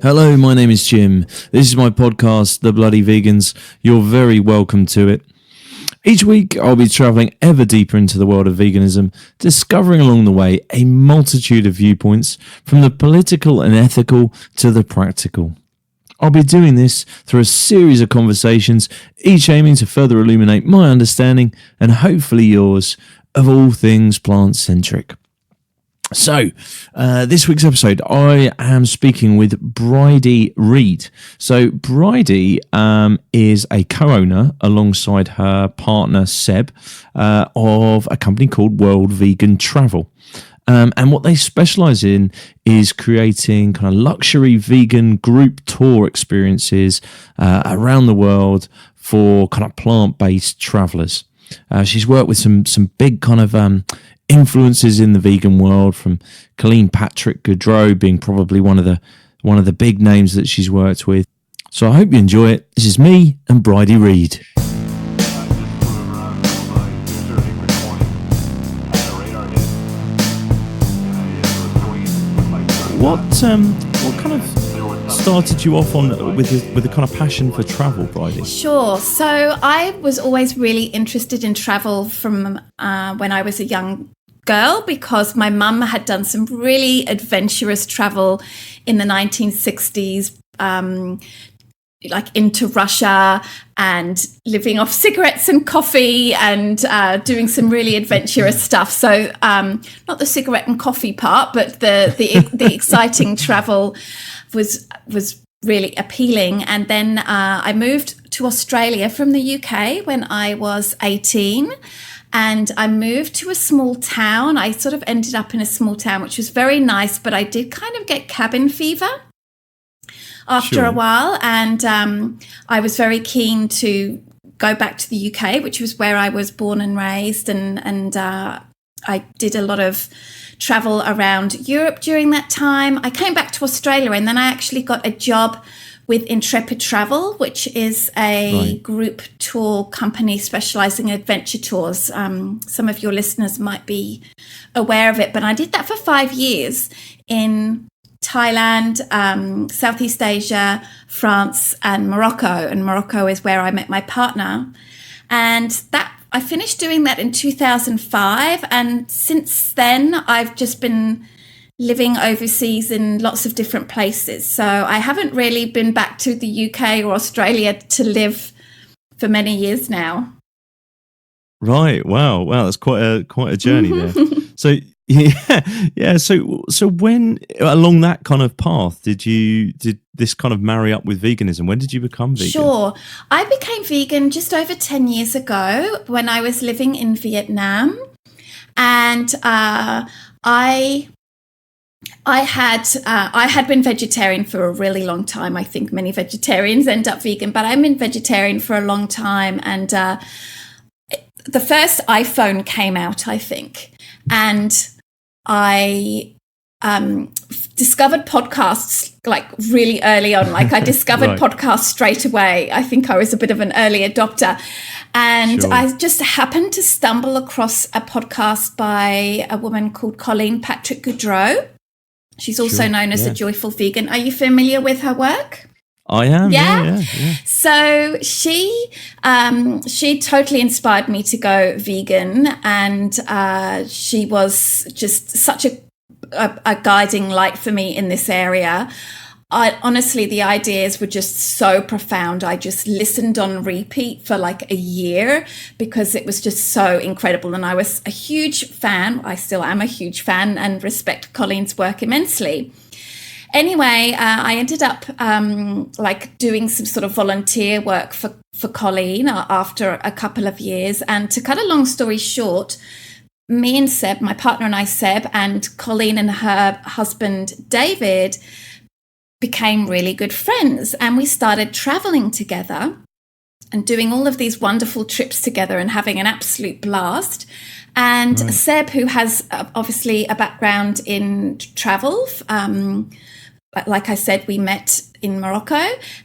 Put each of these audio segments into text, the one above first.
Hello, my name is Jim. This is my podcast, The Bloody Vegans. You're very welcome to it. Each week, I'll be travelling ever deeper into the world of veganism, discovering along the way a multitude of viewpoints, from the political and ethical to the practical. I'll be doing this through a series of conversations, each aiming to further illuminate my understanding, and hopefully yours, of all things plant-centric. So, this week's episode, I am speaking with Brighde Reed. So, Brighde is a co-owner alongside her partner Seb of a company called World Vegan Travel. And what they specialize in is creating kind of luxury vegan group tour experiences around the world for kind of plant-based travelers. She's worked with some big kind of influences in the vegan world, from Colleen Patrick Goudreau being probably one of the big names that she's worked with. So I hope you enjoy it. This is me and Brighde Reed. What kind of started you off on with the kind of passion for travel, Brighde? Sure. So I was always really interested in travel from when I was a young girl, because my mum had done some really adventurous travel in the 1960s, like into Russia and living off cigarettes and coffee and doing some really adventurous stuff. So not the cigarette and coffee part, but the exciting travel was really appealing. And then I moved to Australia from the UK when I was 18. And I moved to a small town. I sort of ended up in a small town, which was very nice, but I did kind of get cabin fever after a while. And I was very keen to go back to the UK, which was where I was born and raised. And I did a lot of travel around Europe during that time. I came back to Australia, and then I actually got a job with Intrepid Travel, which is a group tour company specializing in adventure tours. Some of your listeners might be aware of it, but I did that for 5 years in Thailand, Southeast Asia, France, and Morocco. And Morocco is where I met my partner. And that I finished doing that in 2005. And since then, I've just been living overseas in lots of different places. So I haven't really been back to the UK or Australia to live for many years now. Right. Wow. That's quite a journey there. So yeah. So when along that kind of path did this kind of marry up with veganism? When did you become vegan? Sure. I became vegan just over 10 years ago when I was living in Vietnam. And I had been vegetarian for a really long time. I think many vegetarians end up vegan, but I've been vegetarian for a long time. And the first iPhone came out, I think, and I discovered podcasts like really early on. Like I discovered podcasts straight away. I think I was a bit of an early adopter. And I just happened to stumble across a podcast by a woman called Colleen Patrick Goudreau. She's also known as a joyful vegan. Are you familiar with her work? I am. Yeah. So she totally inspired me to go vegan, and she was just such a guiding light for me in this area. Honestly, the ideas were just so profound. I just listened on repeat for like a year because it was just so incredible. And I was a huge fan. I still am a huge fan and respect Colleen's work immensely. Anyway, I ended up like doing some sort of volunteer work for Colleen after a couple of years. And to cut a long story short, me and Seb, my partner and I, Seb, and Colleen and her husband, David, became really good friends, and we started traveling together and doing all of these wonderful trips together and having an absolute blast. And Seb, who has obviously a background in travel, like I said, we met in Morocco,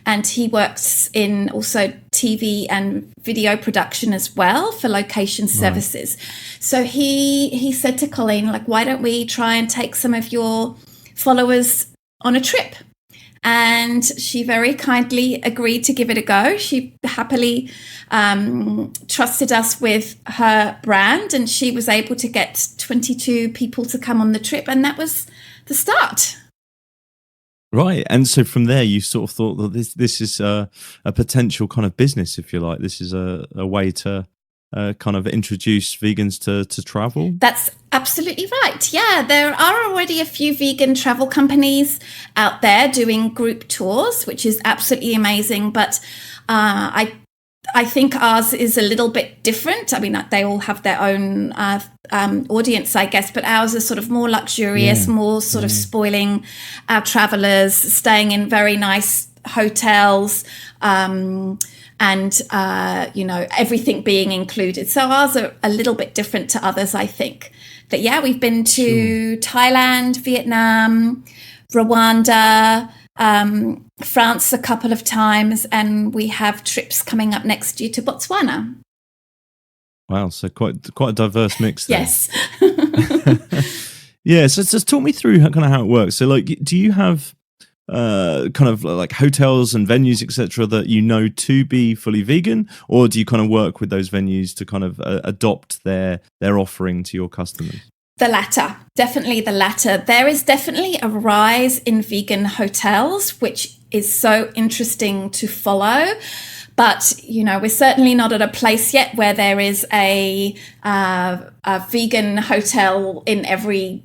and he works in also TV and video production as well for location services. So he said to Colleen, like, why don't we try and take some of your followers on a trip? and she very kindly agreed to give it a go. She happily trusted us with her brand, and she was able to get 22 people to come on the trip, and that was the start. Right. And so from there, you sort of thought that this is a potential kind of business, if you like. This is a way to kind of introduce vegans to travel. That's absolutely right. Yeah, there are already a few vegan travel companies out there doing group tours, which is absolutely amazing. But I think ours is a little bit different. I mean, they all have their own audience, I guess, but ours is sort of more luxurious, more sort of spoiling our travelers, staying in very nice hotels, and everything being included. So ours are a little bit different to others, I think. But yeah, we've been to Thailand, Vietnam, Rwanda, France a couple of times, and we have trips coming up next year to Botswana. Wow, so quite a diverse mix there. Yes. Yeah, so just talk me through how it works. So, like, do you have kind of like hotels and venues, etc., that you know to be fully vegan, or do you kind of work with those venues to kind of adopt their offering to your customers? The latter, definitely the latter. There is definitely a rise in vegan hotels, which is so interesting to follow. But, we're certainly not at a place yet where there is a vegan hotel in every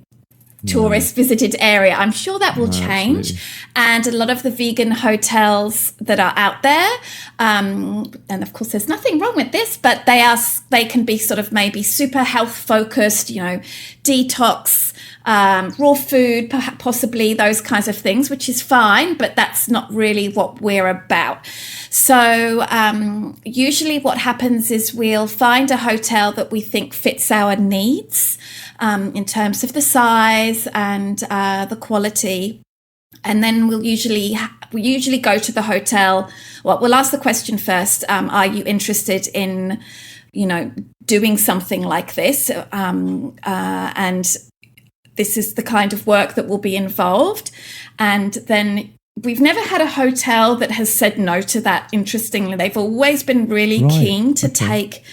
tourist visited area. I'm sure that will change. Absolutely. And a lot of the vegan hotels that are out there, and of course there's nothing wrong with this, but they can be sort of maybe super health focused, detox, raw food, possibly those kinds of things, which is fine, but that's not really what we're about. So usually what happens is we'll find a hotel that we think fits our needs in terms of the size and the quality. And then we usually go to the hotel. Well, we'll ask the question first, are you interested in, doing something like this? And this is the kind of work that will be involved. And then we've never had a hotel that has said no to that, interestingly. They've always been really keen to take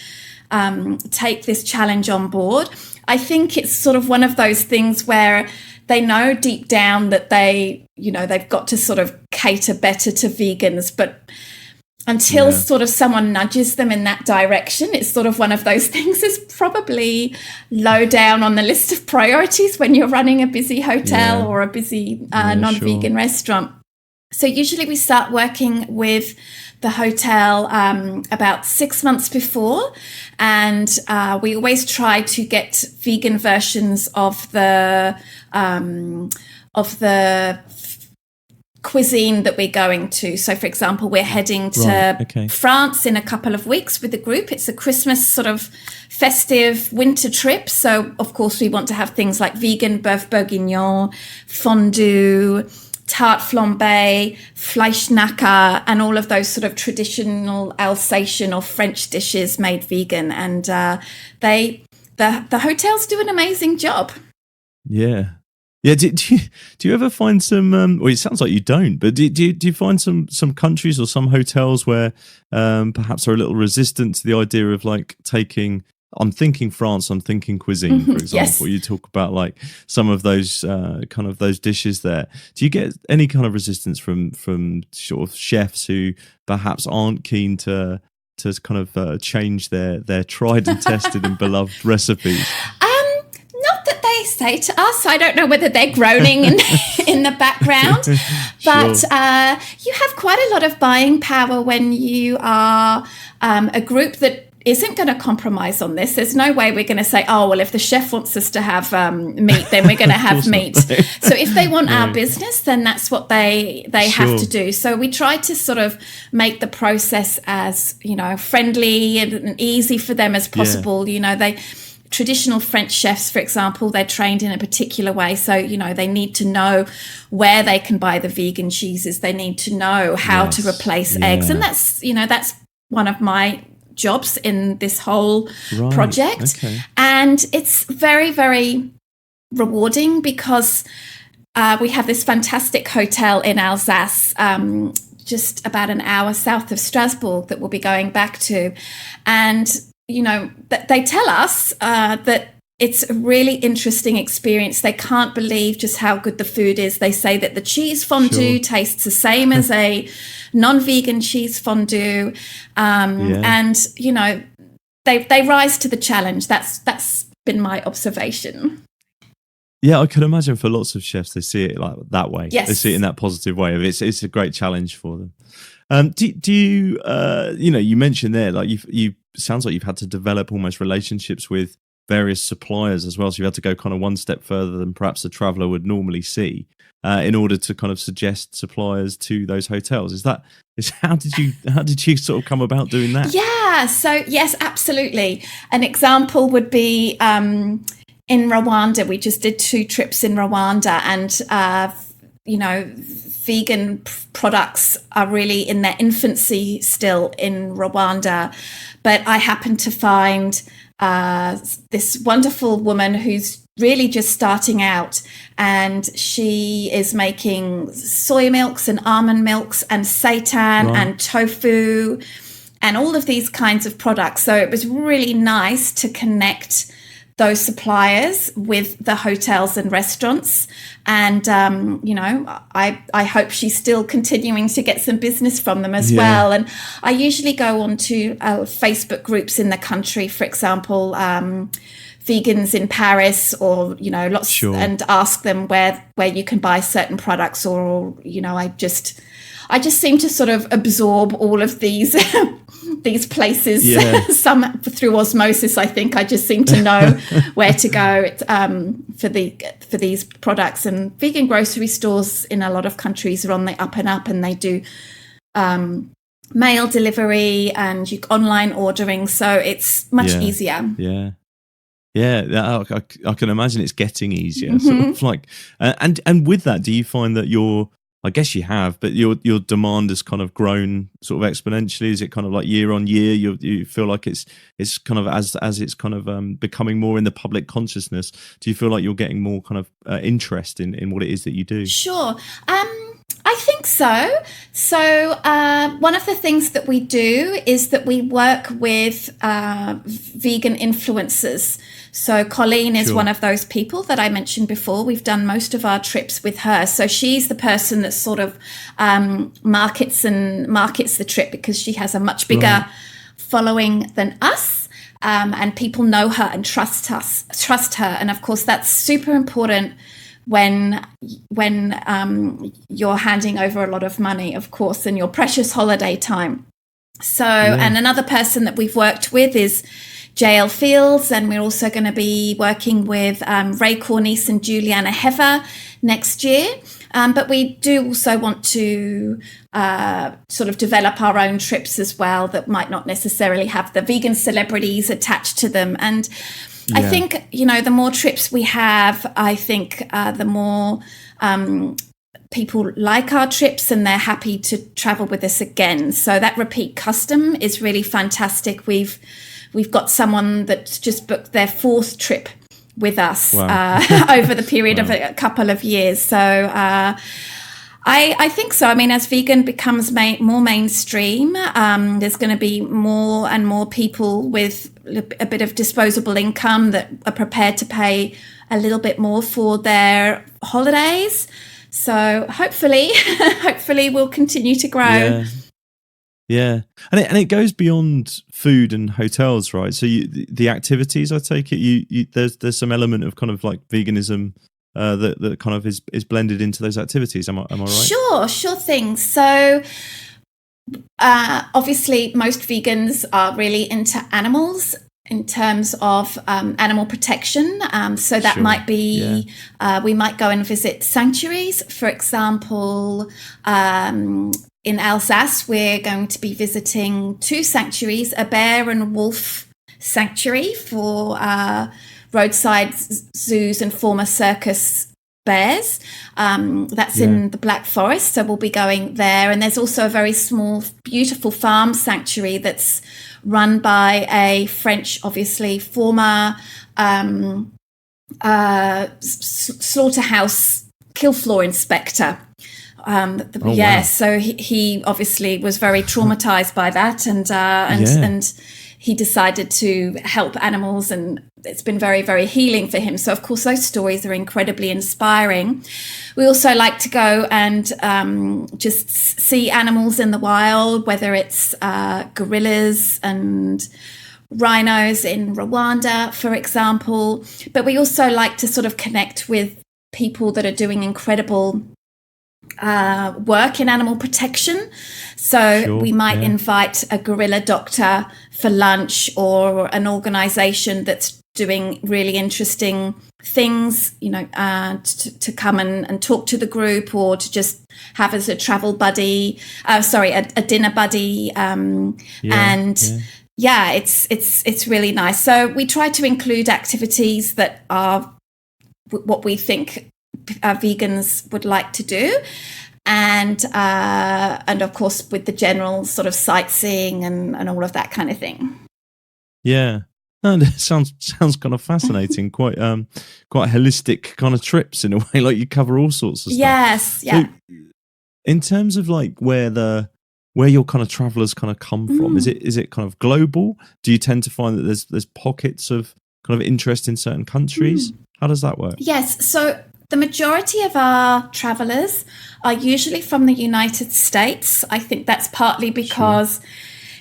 this challenge on board. I think it's sort of one of those things where they know deep down that they've got to sort of cater better to vegans, but until sort of someone nudges them in that direction, it's sort of one of those things is probably low down on the list of priorities when you're running a busy hotel or a busy non-vegan restaurant. So usually we start working with the hotel about 6 months before, and we always try to get vegan versions of the cuisine that we're going to. So, for example, we're heading to France in a couple of weeks with the group. It's a Christmas sort of festive winter trip. So, of course, we want to have things like vegan boeuf bourguignon, fondue, tarte flambée, Fleischnacker, and all of those sort of traditional Alsatian or French dishes made vegan. And the hotels do an amazing job. Yeah. Yeah, do you ever find some? Well, it sounds like you don't, but do you find some countries or some hotels where perhaps are a little resistant to the idea of like taking? I'm thinking France. I'm thinking cuisine, for example. Yes. You talk about like some of those kind of those dishes there. Do you get any kind of resistance from sort of chefs who perhaps aren't keen to kind of change their tried and tested and beloved recipes? They say to us, I don't know whether they're groaning in the background, but you have quite a lot of buying power when you are a group that isn't going to compromise on this. There's no way we're going to say, oh, well, if the chef wants us to have meat, then we're going to have meat. So if they want our business, then that's what they have to do. So we try to sort of make the process as, friendly and easy for them as possible. Traditional French chefs, for example, they're trained in a particular way. So, they need to know where they can buy the vegan cheeses. They need to know how to replace eggs. And that's one of my jobs in this whole project. Okay. And it's very, very rewarding because we have this fantastic hotel in Alsace, just about an hour south of Strasbourg, that we'll be going back to. And, you know, they tell us that it's a really interesting experience. They can't believe just how good the food is. They say that the cheese fondue tastes the same as a non-vegan cheese fondue. And, you know, they rise to the challenge. That's been my observation. Yeah, I can imagine for lots of chefs, they see it like that way. Yes. They see it in that positive way. It's a great challenge for them. Do you, you know, you mentioned there, like you sounds like you've had to develop almost relationships with various suppliers as well. So you had to go kind of one step further than perhaps a traveller would normally see in order to kind of suggest suppliers to those hotels. How did you sort of come about doing that? Yeah. So yes, absolutely. An example would be, in Rwanda. We just did 2 trips in Rwanda, and you know, vegan products are really in their infancy still in Rwanda. But I happened to find this wonderful woman who's really just starting out, and she is making soy milks and almond milks and seitan and tofu and all of these kinds of products. So it was really nice to connect those suppliers with the hotels and restaurants. And, you know, I hope she's still continuing to get some business from them as well. And I usually go on to Facebook groups in the country, for example, vegans in Paris, or, you know, lots, and ask them where you can buy certain products, or, you know, I just seem to sort of absorb all of these these places, some through osmosis. I think I just seem to know where to go for these products. And vegan grocery stores in a lot of countries are on the up and up, and they do mail delivery and online ordering, so it's much easier. Yeah, I can imagine it's getting easier. Sort of like, and with that, do you find that I guess you have, but your demand has kind of grown sort of exponentially? Is it kind of like year on year? You feel like it's kind of as it's kind of becoming more in the public consciousness. Do you feel like you're getting more kind of interest in what it is that you do? Sure. I think so. So one of the things that we do is that we work with vegan influencers. So Colleen is one of those people that I mentioned before. We've done most of our trips with her. So she's the person that sort of markets the trip, because she has a much bigger following than us. And people know her and trust her. And of course, that's super important when you're handing over a lot of money, of course, and your precious holiday time. So, and another person that we've worked with is JL Fields, and we're also going to be working with Ray Cornice and Juliana Hever next year. But we do also want to sort of develop our own trips as well that might not necessarily have the vegan celebrities attached to them. And I think, you know, the more trips we have, I think the more people like our trips, and they're happy to travel with us again. So that repeat custom is really fantastic. We've got someone that's just booked their 4th trip with us over the period of a couple of years. So I think so. I mean, as vegan becomes more mainstream, there's going to be more and more people with a bit of disposable income that are prepared to pay a little bit more for their holidays. So hopefully we'll continue to grow. Yeah, and it goes beyond food and hotels, right? So the activities, I take it, there's some element of kind of like veganism that kind of is blended into those activities. Am I right? Sure thing. So obviously, most vegans are really into animals in terms of animal protection. So that might be, we might go and visit sanctuaries, for example. In Alsace, we're going to be visiting 2 sanctuaries, a bear and wolf sanctuary for roadside zoos and former circus bears. That's in the Black Forest, so we'll be going there. And there's also a very small, beautiful farm sanctuary that's run by a French, obviously, former slaughterhouse kill floor inspector. So he obviously was very traumatized by that, and he decided to help animals, and it's been very, very healing for him. So of course those stories are incredibly inspiring. We also like to go and just see animals in the wild, whether it's gorillas and rhinos in Rwanda, for example. But we also like to sort of connect with people that are doing incredible work in animal protection. So we might invite a gorilla doctor for lunch, or an organization that's doing really interesting things, to come and talk to the group, or to just have as a travel buddy, a dinner buddy. It's really nice. So we try to include activities that are what we think vegans would like to do, and of course with the general sort of sightseeing and all of that kind of thing. Yeah, no, that sounds kind of fascinating. Quite holistic kind of trips in a way. Like you cover all sorts of stuff. Yes, yeah. So, in terms of like where your kind of travelers kind of come from, is it kind of global? Do you tend to find that there's pockets of kind of interest in certain countries? How does that work? Yes, so the majority of our travelers are usually from the United States. I think that's partly because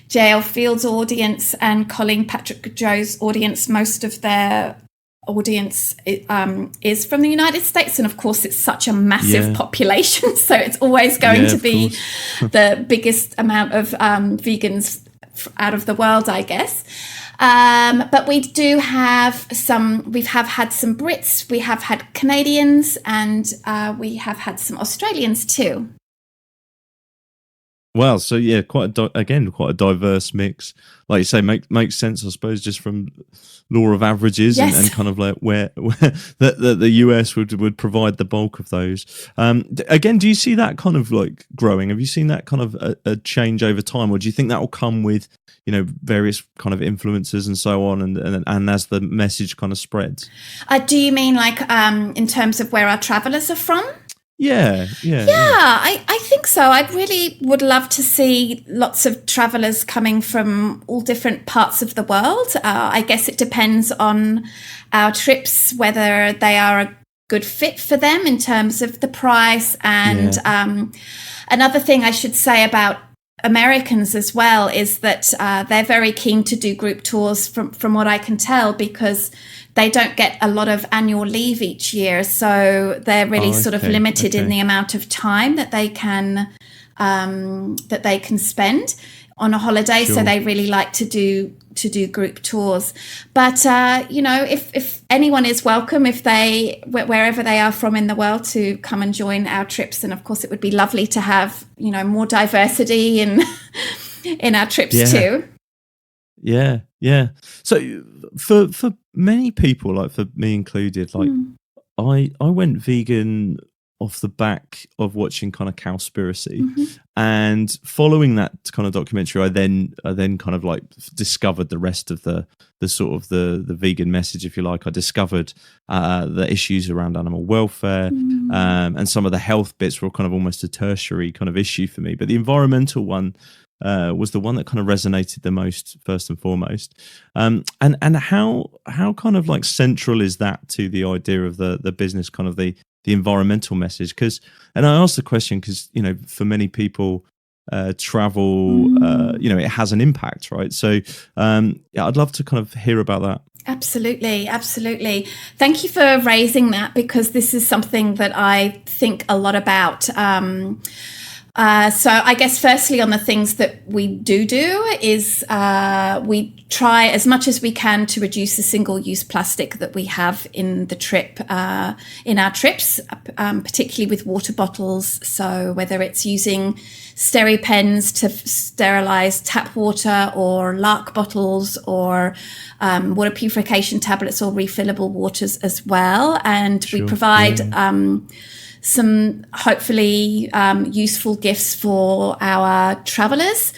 JL Field's audience and Colleen Patrick Joe's audience, most of their audience is from the United States. And of course, it's such a massive population. So it's always going to be the biggest amount of vegans out of the world, I guess. But we do have we have had some Brits, we have had Canadians, and we have had some Australians too. Well, so yeah, quite a diverse mix. Like you say, makes sense, I suppose, just from law of averages and kind of like where the US would provide the bulk of those. Again, do you see that kind of like growing? Have you seen that kind of a change over time, or do you think that will come with various kind of influences and so on, and as the message kind of spreads? Do you mean like in terms of where our travelers are from? Yeah. I think so. I really would love to see lots of travelers coming from all different parts of the world. I guess it depends on our trips, whether they are a good fit for them in terms of the price. And another thing I should say about Americans as well is that they're very keen to do group tours from what I can tell, because they don't get a lot of annual leave each year, so they're really sort of limited in the amount of time that they can spend on a holiday. So they really like to do group tours. But if anyone is welcome, if they wherever they are from in the world, to come and join our trips, and of course it would be lovely to have more diversity in our trips too. Yeah. So for many people, like for me included, like I went vegan off the back of watching kind of Cowspiracy, and following that kind of documentary, I then kind of like discovered the rest of the sort of the vegan message, if you like. I discovered the issues around animal welfare, and some of the health bits were kind of almost a tertiary kind of issue for me, but the environmental one was the one that kind of resonated the most, first and foremost. And how kind of like central is that to the idea of the business, kind of the environmental message? And I asked the question because for many people, travel it has an impact, right? So I'd love to kind of hear about that. Absolutely. Thank you for raising that, because this is something that I think a lot about. So I guess firstly on the things that we do is we try as much as we can to reduce the single-use plastic that we have in the trip, in our trips, particularly with water bottles. So whether it's using SteriPens to sterilize tap water, or lark bottles, or water purification tablets, or refillable waters as well. And we provide some hopefully useful gifts for our travelers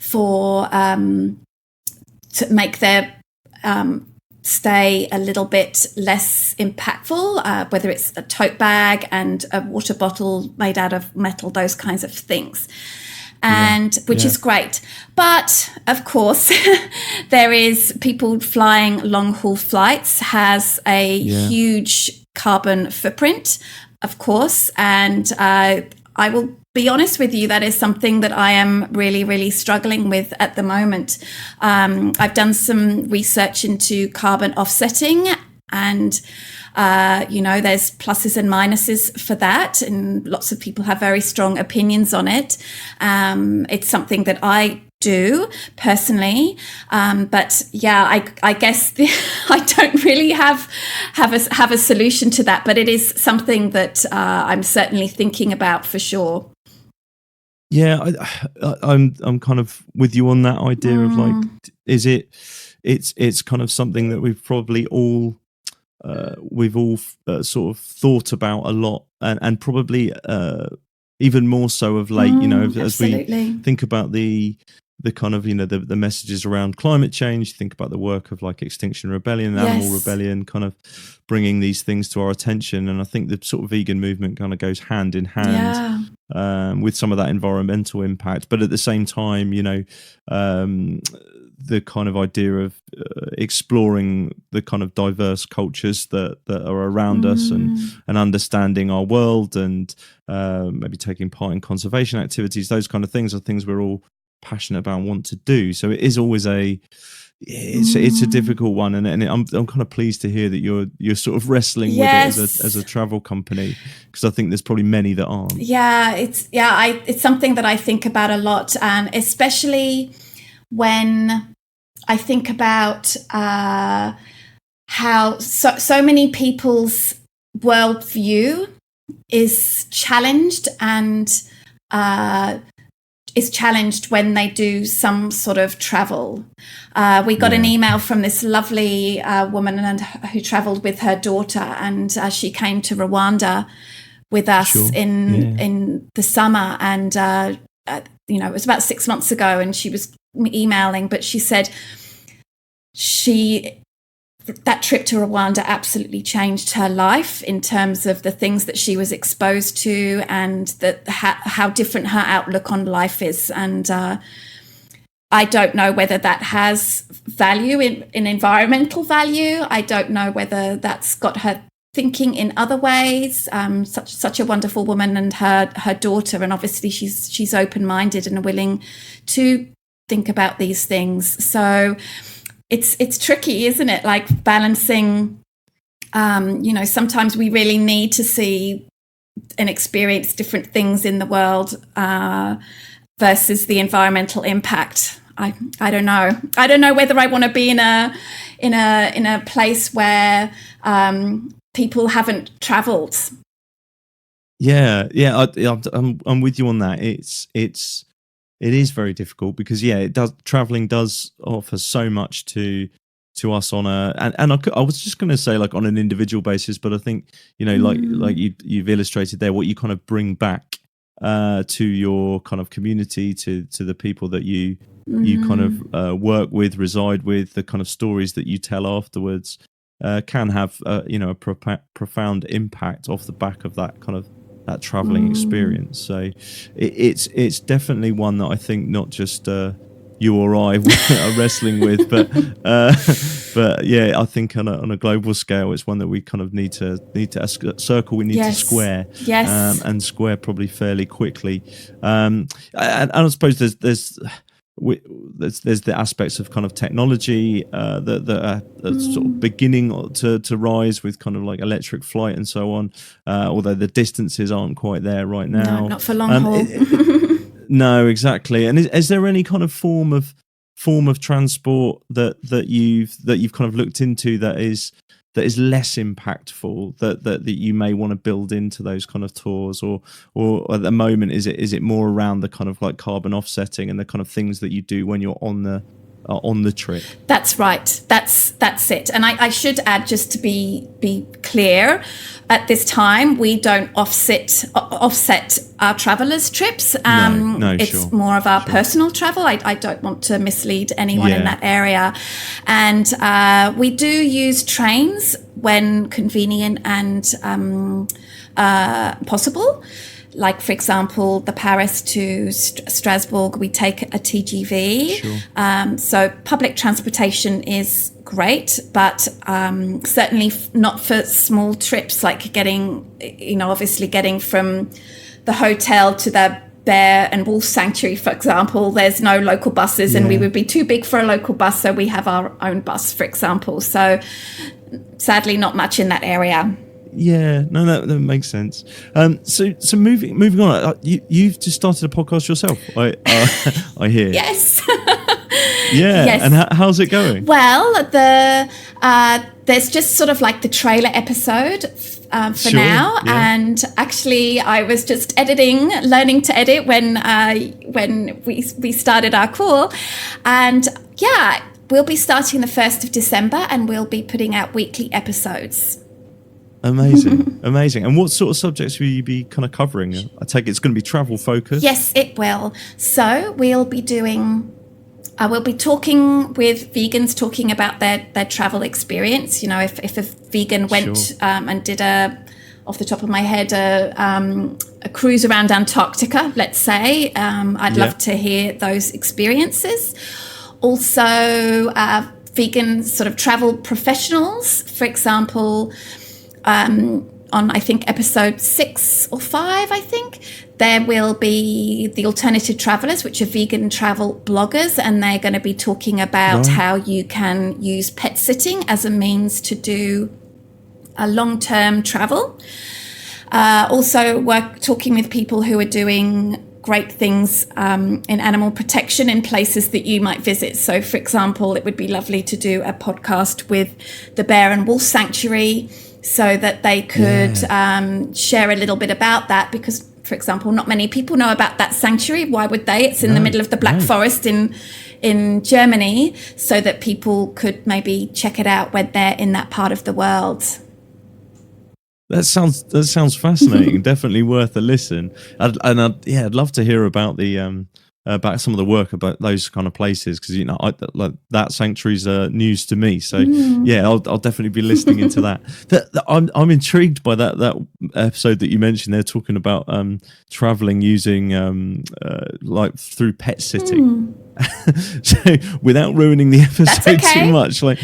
to make their stay a little bit less impactful, whether it's a tote bag and a water bottle made out of metal, those kinds of things. And which is great. But of course, there is people flying long haul flights has a huge carbon footprint, of course. And I will be honest with you, that is something that I am really, really struggling with at the moment. I've done some research into carbon offsetting, and there's pluses and minuses for that, and lots of people have very strong opinions on it. It's something that I do personally, but I guess I don't really have a solution to that, but it is something that I'm certainly thinking about for sure. Yeah, I'm kind of with you on that idea of like, it's kind of something that we've probably all sort of thought about a lot, and probably even more so of late. As we think about the kind of the messages around climate change, think about the work of like Extinction Rebellion, Animal Rebellion, kind of bringing these things to our attention. And I think the sort of vegan movement kind of goes hand in hand with some of that environmental impact, but at the same time, the kind of idea of exploring the kind of diverse cultures that are around us, and understanding our world, and maybe taking part in conservation activities, those kind of things are things we're all passionate about and want to do. So it is always it's a difficult one, and I'm kind of pleased to hear that you're sort of wrestling with it as a travel company, because I think there's probably many that aren't. It's something that I think about a lot, and especially when I think about how so many people's worldview is challenged, and is challenged when they do some sort of travel. We got an email from this lovely woman who traveled with her daughter, and she came to Rwanda with us in the summer, and it was about 6 months ago, and she was emailing, but she said that trip to Rwanda absolutely changed her life in terms of the things that she was exposed to, and how different her outlook on life is. And I don't know whether that has value in environmental value. I don't know whether that's got her thinking in other ways. Such a wonderful woman, and her daughter, and obviously she's open-minded and willing to think about these things. So it's tricky, isn't it? Like balancing, sometimes we really need to see and experience different things in the world versus the environmental impact. I don't know. I don't know whether I want to be in a place where people haven't traveled. Yeah. I'm with you on that. It is very difficult, because traveling does offer so much to us on I was just going to say like on an individual basis, but I think like you've illustrated there, what you kind of bring back to your kind of community, to the people that you kind of work with, reside with, the kind of stories that you tell afterwards can have a profound impact off the back of that kind of that traveling experience. So it's definitely one that I think not just you or I are wrestling with, but I think on a global scale, it's one that we kind of need to circle. We need to square, and square probably fairly quickly. And I suppose there's the aspects of kind of technology that are sort of beginning to rise with kind of like electric flight and so on, although the distances aren't quite there right now. No, not for long haul. No, exactly. And is there any kind of form of transport that you've kind of looked into that is less impactful, that you may want to build into those kind of tours, or at the moment is it more around the kind of like carbon offsetting and the kind of things that you do when you're on the on the trip. That's right. That's it. And I should add, just to be clear, at this time we don't offset our travellers' trips. It's sure. more of our personal travel. I don't want to mislead anyone in that area. And we do use trains when convenient and possible. Like, for example, the Paris to Strasbourg, we take a TGV. Sure. So public transportation is great, but certainly not for small trips, like obviously getting from the hotel to the Bear and Wolf Sanctuary, for example. There's no local buses, and we would be too big for a local bus, so we have our own bus, for example. So sadly, not much in that area. Yeah, no, that makes sense. So moving on, you've just started a podcast yourself. I hear. Yes. Yeah. Yes. And how's it going? Well, there's just sort of like the trailer episode for now, and actually, I was just learning to edit when we started our call, and we'll be starting the 1st of December, and we'll be putting out weekly episodes. Amazing. And what sort of subjects will you be kind of covering? I take it's going to be travel focused. Yes, it will. So we'll be talking with vegans, talking about their travel experience. If a vegan went and did off the top of my head, a cruise around Antarctica, let's say, I'd love to hear those experiences. Also, vegan sort of travel professionals, for example. On, I think, episode 6 or 5, I think, there will be the Alternative Travellers, which are vegan travel bloggers, and they're going to be talking about how you can use pet sitting as a means to do a long-term travel. Also, talking with people who are doing great things in animal protection in places that you might visit. So, for example, it would be lovely to do a podcast with the Bear and Wolf Sanctuary, so that they could share a little bit about that, because, for example, not many people know about that sanctuary. Why would they? It's in the middle of the Black Forest in Germany, so that people could maybe check it out when they're in that part of the world. That sounds fascinating. Definitely worth a listen. I'd love to hear about about some of the work about those kind of places, because that sanctuary's news to me. So I'll definitely be listening into that. I'm intrigued by that episode that you mentioned. They're talking about traveling using like through pet sitting. So without ruining the episode too much, like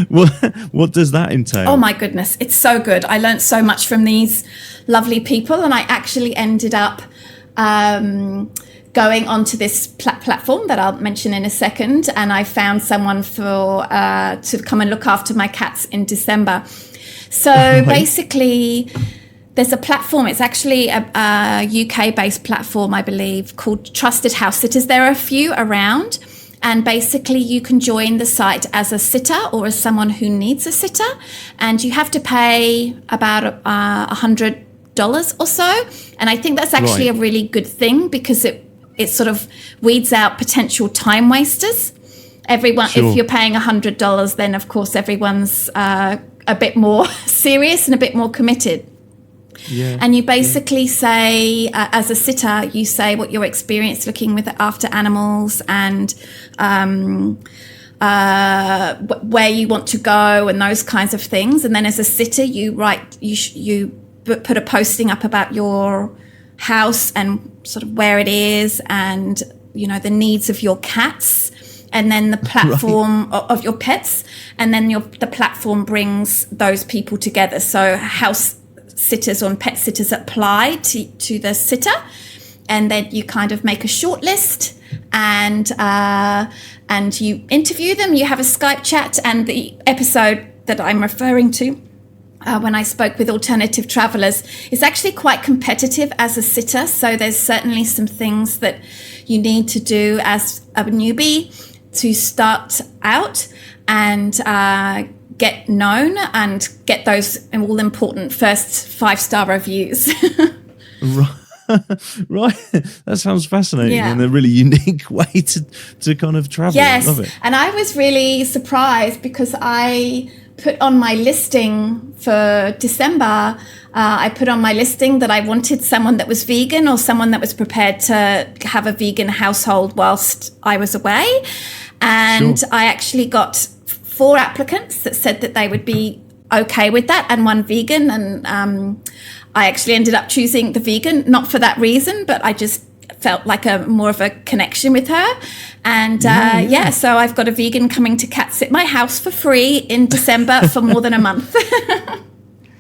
what does that entail? Oh my goodness, it's so good. I learned so much from these lovely people, and I actually ended up going onto this platform that I'll mention in a second, and I found someone to come and look after my cats in December. So basically, there's a platform. It's actually a UK-based platform, I believe, called Trusted House Sitters. There are a few around, and basically you can join the site as a sitter or as someone who needs a sitter, and you have to pay about $100 or so. And I think that's actually a really good thing, because it sort of weeds out potential time wasters. Everyone, if you're paying $100, then of course everyone's a bit more serious and a bit more committed. Yeah. And you basically say, as a sitter, you say what your experience looking after animals, and where you want to go, and those kinds of things. And then as a sitter, you put a posting up about your house and sort of where it is, and the needs of your cats, and then the platform of your pets, and then the platform brings those people together. So house sitters or pet sitters apply to the sitter, and then you kind of make a short list, and you interview them. You have a Skype chat, and the episode that I'm referring to, when I spoke with Alternative Travellers, is actually quite competitive as a sitter. So there's certainly some things that you need to do as a newbie to start out and get known and get those all important first 5-star reviews. Right, that sounds fascinating Yeah. and a really unique way to kind of travel. Yes, I love it. and I was really surprised because I put on my listing for December. I put on my listing that I wanted someone that was vegan or someone that was prepared to have a vegan household whilst I was away. And Sure. I actually got 4 applicants that said that they would be okay with that, and 1 vegan. And I actually ended up choosing the vegan, not for that reason, but I just felt like more of a connection with her. And so I've got a vegan coming to cat sit my house for free in December for more than a month.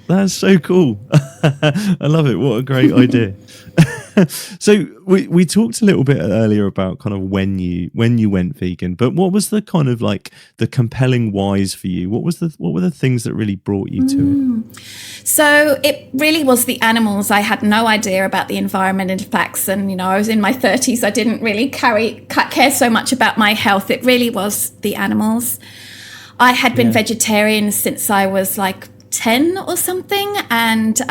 That's so cool. I love it. What a great idea. So we talked a little bit earlier about kind of when you went vegan, but what was the kind of like the compelling whys for you? What were the things that really brought you to it? So it really was the animals. I had no idea about the environment and facts, and I was in my 30s. I didn't really care so much about my health. It really was the animals. I had been vegetarian since I was like 10 or something, and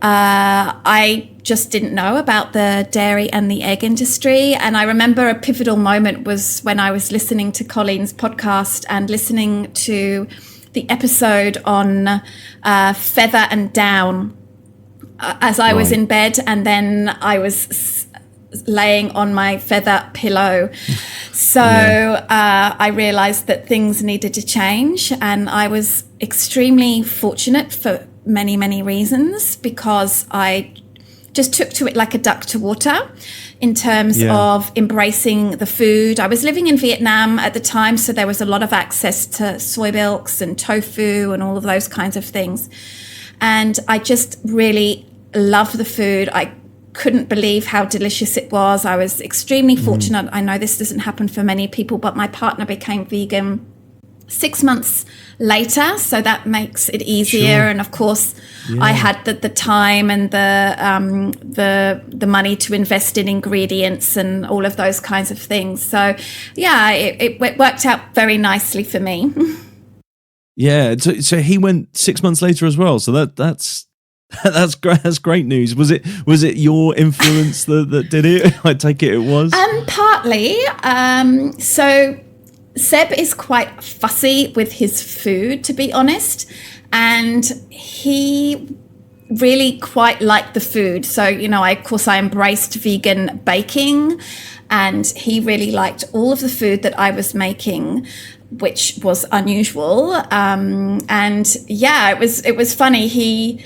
I just didn't know about the dairy and the egg industry. And I remember a pivotal moment was when I was listening to Colleen's podcast and listening to the episode on feather and down as I was in bed, and then I was laying on my feather pillow. So I realized that things needed to change, and I was extremely fortunate for many, many reasons, because I just took to it like a duck to water in terms of embracing the food. I was living in Vietnam at the time, so there was a lot of access to soy milks and tofu and all of those kinds of things. And I just really loved the food. I couldn't believe how delicious it was. I was extremely fortunate. I know this doesn't happen for many people, but my partner became vegan 6 months later, so that makes it easier. Sure. And of course, I had the time and the money to invest in ingredients and all of those kinds of things. So it worked out very nicely for me. Yeah, so he went 6 months later as well. So that's great news. Was it your influence that did it? I take it was. Partly. So Seb is quite fussy with his food, to be honest, and he really quite liked the food. So, of course I embraced vegan baking, and he really liked all of the food that I was making, which was unusual. It was funny.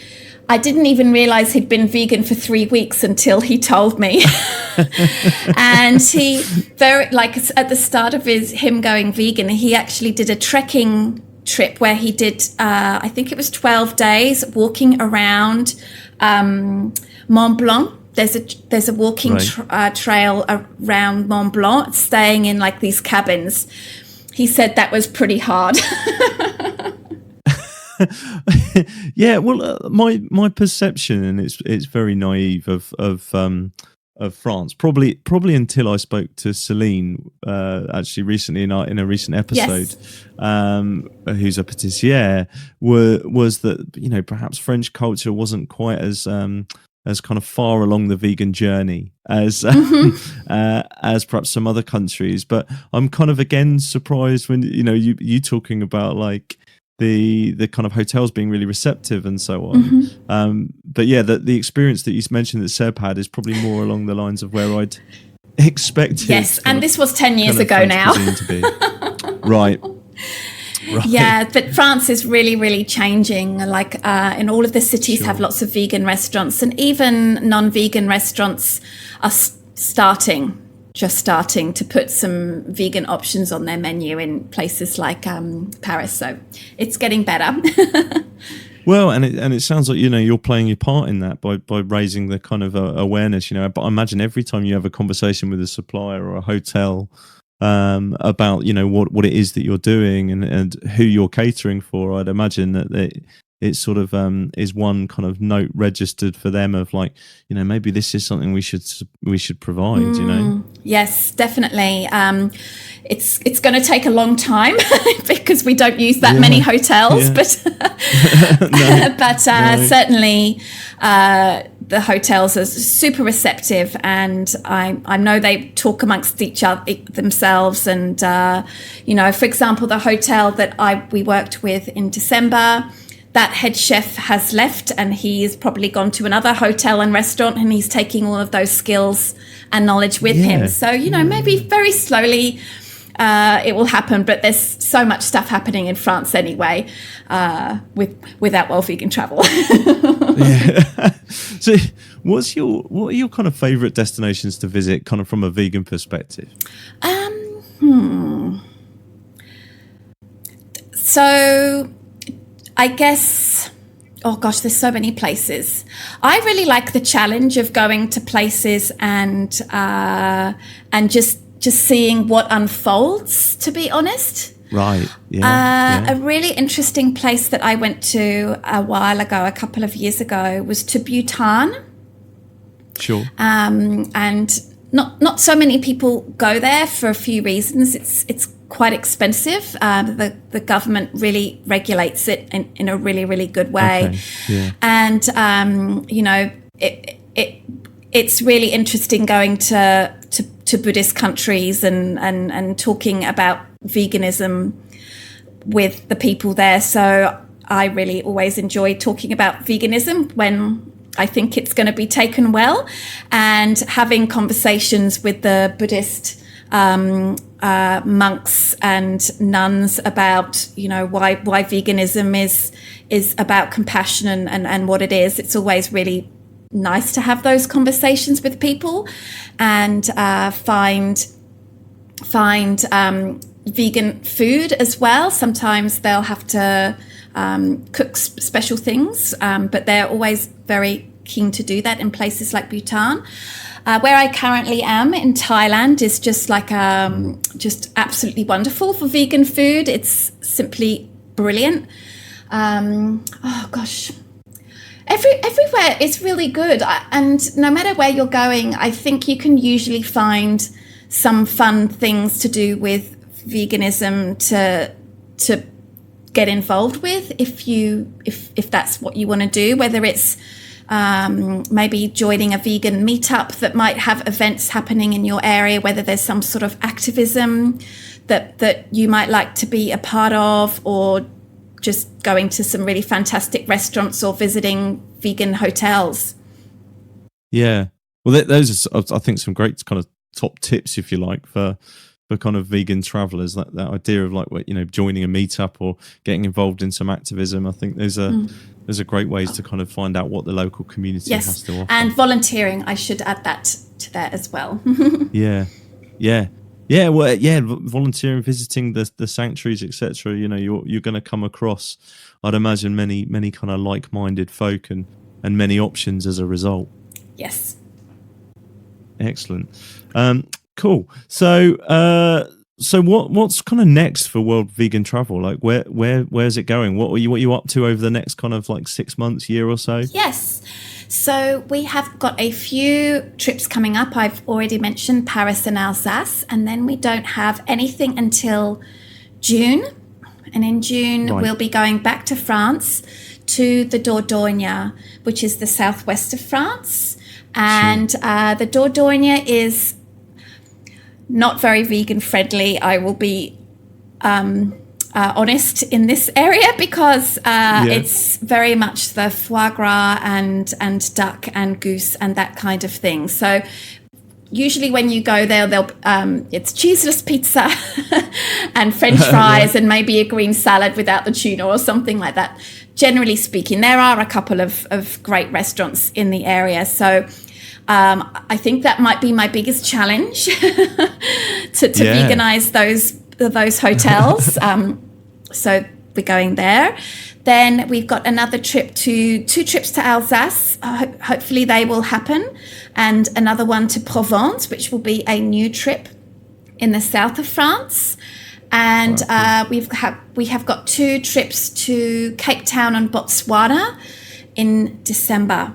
I didn't even realize he'd been vegan for 3 weeks until he told me. And he at the start of him going vegan, he actually did a trekking trip where he did, I think it was 12 days walking around Mont Blanc. There's a walking trail around Mont Blanc, staying in like these cabins. He said that was pretty hard. Yeah, well, my perception, and it's very naive of France. Probably until I spoke to Celine actually recently in a recent episode, who's a patissiere, was that perhaps French culture wasn't quite as kind of far along the vegan journey as as perhaps some other countries. But I'm kind of again surprised when you talking about like the kind of hotels being really receptive and so on. But yeah, the experience that you mentioned that Seb had is probably more along the lines of where I'd expected. Yes, and this was 10 years ago now. To be. Right. Yeah, but France is really, really changing. Like in all of the cities have lots of vegan restaurants, and even non-vegan restaurants are just starting to put some vegan options on their menu in places like Paris. So it's getting better. Well, and it sounds like you're playing your part in that by raising the kind of awareness. But I imagine every time you have a conversation with a supplier or a hotel about what it is that you're doing and who you're catering for, I'd imagine that it sort of is one kind of note registered for them of like, maybe this is something we should provide. Yes, definitely. It's going to take a long time because we don't use that many hotels, but certainly the hotels are super receptive, and I know they talk amongst each other themselves. And for example, the hotel that we worked with in December, that head chef has left, and he's probably gone to another hotel and restaurant, and he's taking all of those skills and knowledge with him. So maybe very slowly it will happen, but there's so much stuff happening in France anyway with that World Vegan Travel. So what are your kind of favorite destinations to visit kind of from a vegan perspective? So I guess, oh gosh, there's so many places. I really like the challenge of going to places and just seeing what unfolds, to be honest. Right. A really interesting place that I went to a couple of years ago, was to Bhutan. Sure. And not so many people go there for a few reasons. It's quite expensive. The government really regulates it in a really, really good way. Okay. Yeah. And it's really interesting going to Buddhist countries and talking about veganism with the people there. So I really always enjoy talking about veganism when I think it's going to be taken well, and having conversations with the Buddhist monks and nuns about why veganism is about compassion and what it is. It's always really nice to have those conversations with people, and find vegan food as well. Sometimes they'll have to cook special things, but they're always very keen to do that in places like Bhutan. Where I currently am in Thailand is just just absolutely wonderful for vegan food. It's simply brilliant. Oh gosh. Everywhere is really good, and no matter where you're going, I think you can usually find some fun things to do with veganism to get involved with if that's what you want to do. Whether it's maybe joining a vegan meetup that might have events happening in your area, whether there's some sort of activism that you might like to be a part of, or just going to some really fantastic restaurants or visiting vegan hotels. Yeah. Well, those are, I think, some great kind of top tips, if you like, for kind of vegan travelers. That idea of joining a meetup or getting involved in some activism. I think those are great ways to kind of find out what the local community has to offer. And volunteering, I should add that to that as well. Volunteering, visiting the sanctuaries, etc. You're going to come across, I'd imagine, many kind of like-minded folk and many options as a result. Yes. Excellent. Cool. So what's kind of next for World Vegan Travel? Like where's it going? What are you up to over the next kind of 6 months, year or so? Yes. So we have got a few trips coming up. I've already mentioned Paris and Alsace, and then we don't have anything until June. And in June, We'll be going back to France, to the Dordogne, which is the southwest of France. And the Dordogne is not very vegan friendly. I will be honest in this area, because it's very much the foie gras and duck and goose and that kind of thing. So usually when you go there, it's cheeseless pizza and French fries and maybe a green salad without the tuna or something like that. Generally speaking, there are a couple of great restaurants in the area. So I think that might be my biggest challenge to veganize those hotels. So we're going there. Then we've got another two trips to Alsace. Hopefully they will happen. And another one to Provence, which will be a new trip in the south of France. And we have got 2 trips to Cape Town and Botswana in December.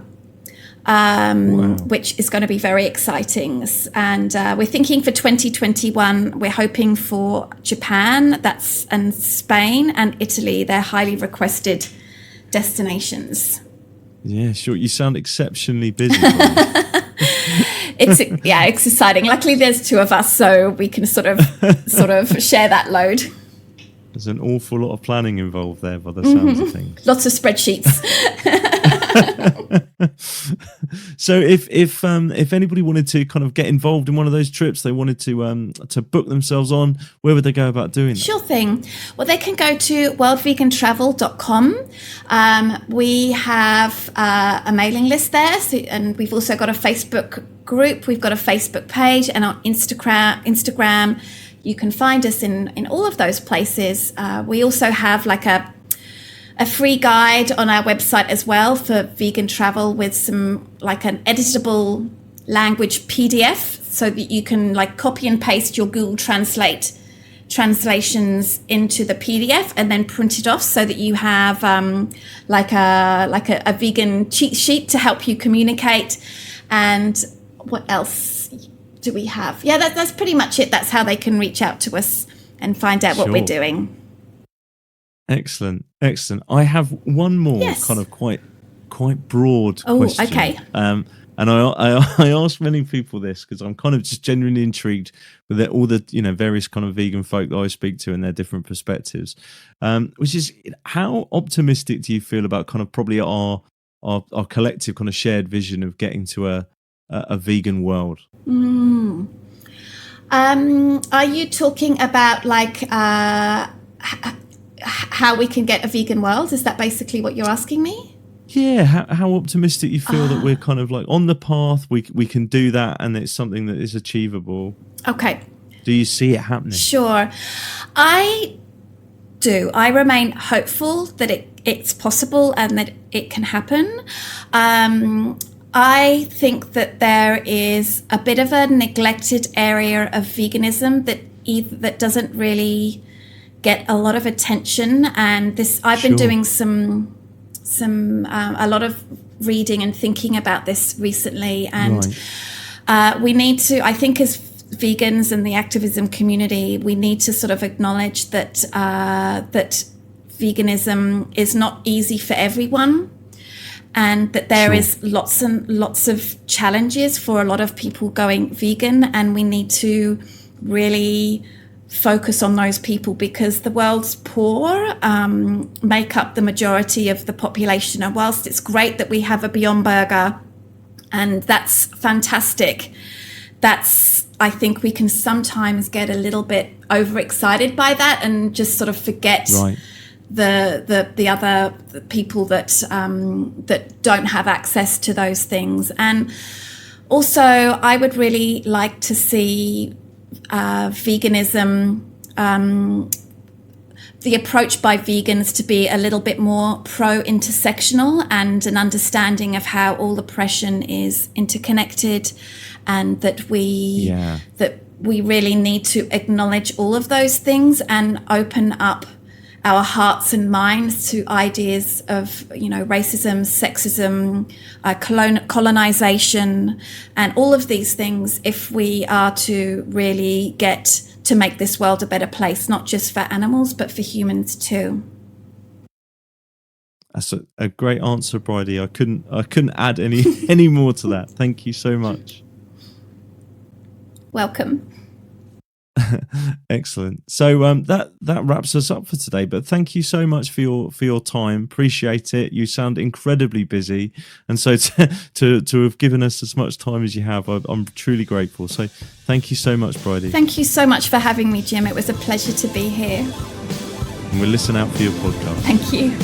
Which is going to be very exciting. And we're thinking for 2021, we're hoping for Japan, and Spain and Italy. They're highly requested destinations. Yeah, sure. You sound exceptionally busy. It's exciting. Luckily, there's two of us, so we can sort of share that load. There's an awful lot of planning involved there, by the sounds of things. Lots of spreadsheets. So, if anybody wanted to kind of get involved in one of those trips, they wanted to book themselves on, where would they go about doing that? Sure thing. Well, they can go to worldvegantravel.com. We have a mailing list there, and we've also got a Facebook group. We've got a Facebook page, and on Instagram. You can find us in all of those places. We also have like a free guide on our website as well for vegan travel, with some like an editable language PDF, so that you can like copy and paste your Google Translate translations into the PDF and then print it off, so that you have like a vegan cheat sheet to help you communicate. And what else do we have? Yeah, that's pretty much it. That's how they can reach out to us and find out what we're doing. Excellent. I have one more kind of quite broad question. Okay. And I ask many people this because I'm kind of just genuinely intrigued with all the various kind of vegan folk that I speak to and their different perspectives. Which is, how optimistic do you feel about kind of probably our collective kind of shared vision of getting to a vegan world? Are you talking about like how we can get a vegan world? Is that basically what you're asking me? Yeah, how optimistic you feel that we're kind of like on the path, we can do that, and it's something that is achievable. Okay. Do you see it happening? Sure. I do. I remain hopeful that it's possible and that it can happen. I think that there is a bit of a neglected area of veganism that doesn't really get a lot of attention, and I've been doing a lot of reading and thinking about this recently, and we need to, I think, as vegans and the activism community, we need to sort of acknowledge that that veganism is not easy for everyone. And that there is lots and lots of challenges for a lot of people going vegan, and we need to really focus on those people, because the world's poor make up the majority of the population. And whilst it's great that we have a Beyond Burger, and that's fantastic, I think we can sometimes get a little bit overexcited by that and just sort of forget the other people that don't have access to those things. And also, I would really like to see veganism, the approach by vegans to be a little bit more pro-intersectional, and an understanding of how all oppression is interconnected, and that we really need to acknowledge all of those things and open up our hearts and minds to ideas of, racism, sexism, colonization, and all of these things, if we are to really get to make this world a better place, not just for animals, but for humans too. That's a great answer, Brighde. I couldn't add any more to that. Thank you so much. Welcome. Excellent. So that wraps us up for today. But thank you so much for your time. Appreciate it. You sound incredibly busy, and so to have given us as much time as you have, I'm truly grateful. So thank you so much, Brighde. Thank you so much for having me, Jim. It was a pleasure to be here. And we'll listen out for your podcast. Thank you.